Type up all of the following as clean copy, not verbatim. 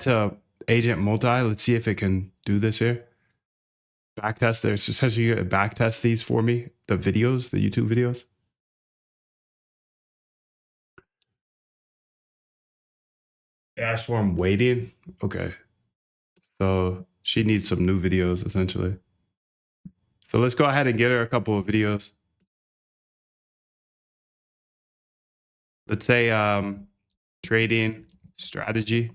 to agent multi. Let's see if it can do this here. Backtest. There's essentially a backtest these for me. The videos, the YouTube videos. Yeah, that's why I'm waiting. Okay. So she needs some new videos essentially. So let's go ahead and get her a couple of videos. Let's say trading strategy.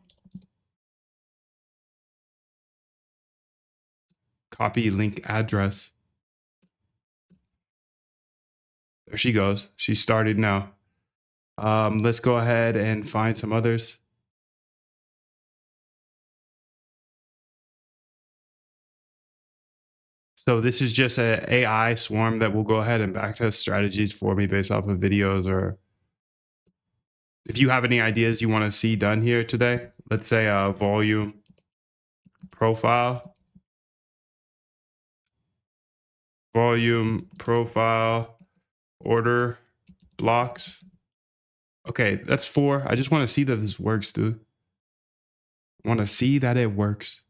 Copy link address. There she goes. She started now. Let's go ahead and find some others. So this is just an AI swarm that will go ahead and backtest strategies for me based off of videos, or if you have any ideas you want to see done here today, let's say volume profile, order blocks. Okay, that's 4. I just want to see that this works, dude. I want to see that it works.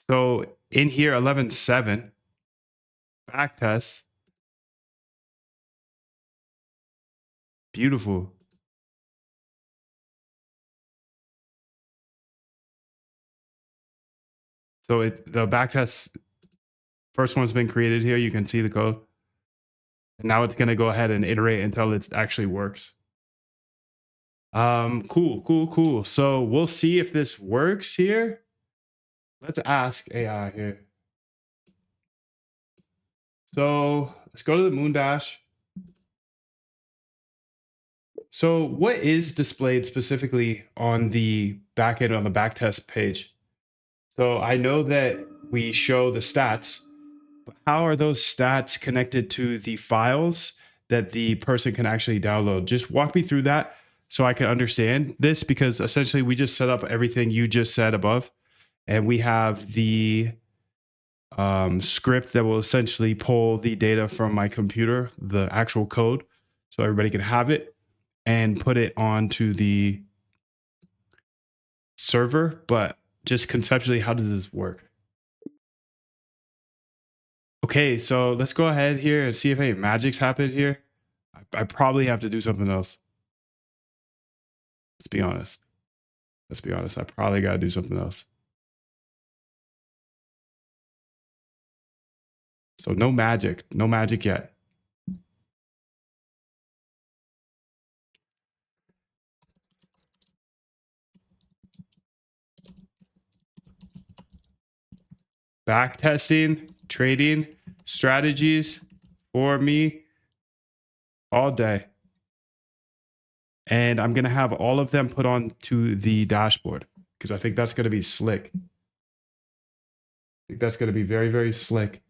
So in here, 11.7, backtest. Beautiful. So the backtest, first one's been created here. You can see the code. And now it's going to go ahead and iterate until it actually works. Cool. So we'll see if this works here. Let's ask AI here. So let's go to the moon dash. So what is displayed specifically on the backend on the backtest page? So I know that we show the stats, but how are those stats connected to the files that the person can actually download? Just walk me through that so I can understand this, because essentially we just set up everything you just said above, and we have the script that will essentially pull the data from my computer, the actual code, so everybody can have it and put it onto the server. But just conceptually, how does this work? Okay, so let's go ahead here and see if any magics happen here. I probably have to do something else. Let's be honest. I probably got to do something else. So no magic yet. Back testing, trading strategies for me all day. And I'm going to have all of them put on to the dashboard because I think that's going to be slick. I think that's going to be very, very slick.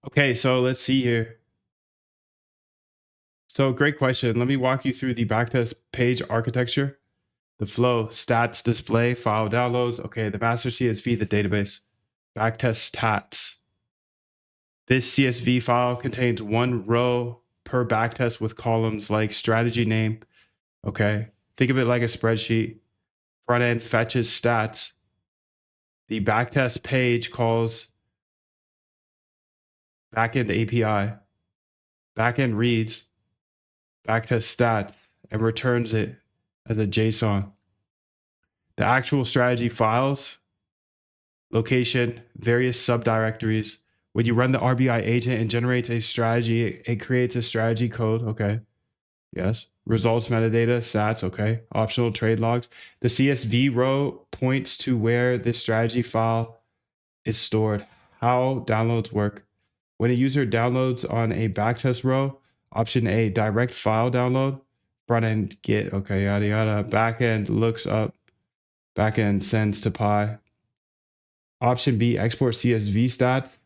Okay, so let's see here. So great question. Let me walk you through the backtest page architecture. The flow, stats, display, file downloads. Okay, the master CSV, the database. Backtest stats. This CSV file contains one row per backtest with columns like strategy name. Okay, think of it like a spreadsheet. Front end fetches stats. The backtest page calls backend API. Backend reads backtest stats and returns it as a JSON. The actual strategy files, location, various subdirectories. When you run the RBI agent and generates a strategy, it creates a strategy code. Okay. Yes. Results metadata, stats. Okay. Optional trade logs. The CSV row points to where this strategy file is stored. How downloads work. When a user downloads on a backtest row, option A, direct file download, front end get, okay, yada, yada. Backend looks up, backend sends to Pi. Option B, export CSV stats.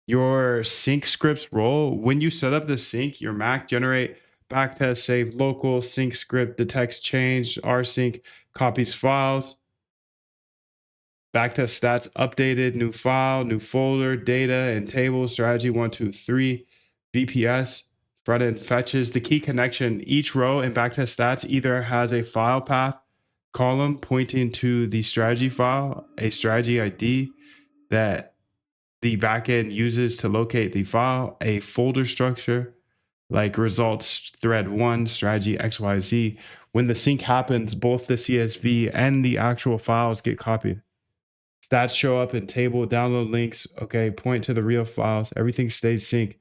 Your sync scripts role, when you set up the sync, your Mac generate backtest save local sync script detects change, rsync copies files. Backtest stats updated, new file, new folder, data and table, strategy 1, 2, 3. VPS. Front end fetches the key connection. Each row in backtest stats either has a file path column pointing to the strategy file, a strategy ID that the backend uses to locate the file, a folder structure like results thread 1, strategy XYZ. When the sync happens, both the CSV and the actual files get copied. Stats show up in table, download links, okay, point to the real files, everything stays synced.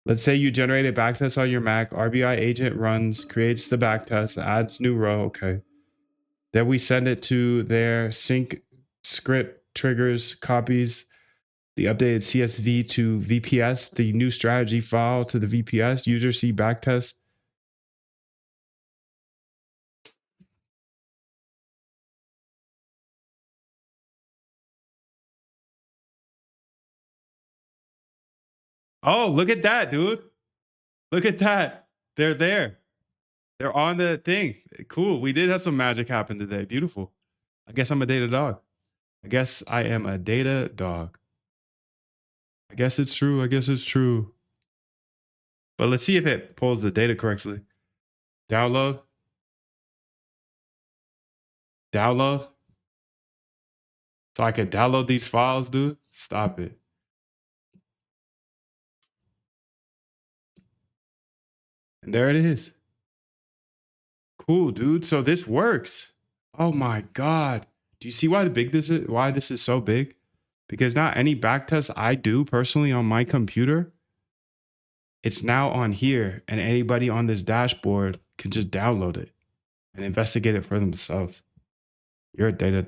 Let's say you generate a backtest on your Mac, RBI agent runs, creates the backtest, adds new row, okay. Then we send it to their sync script, triggers, copies the updated CSV to VPS, the new strategy file to the VPS, user see backtest. Oh, look at that, dude. Look at that. They're there. They're on the thing. Cool. We did have some magic happen today. Beautiful. I guess I'm a data dog. I guess I am a data dog. I guess it's true. I guess it's true. But let's see if it pulls the data correctly. Download. Download. So I could download these files, dude. Stop it. And there it is. Cool, dude. So this works. Oh my God. Do you see why why this is so big? Because not any backtest I do personally on my computer, it's now on here, and anybody on this dashboard can just download it and investigate it for themselves. You're a data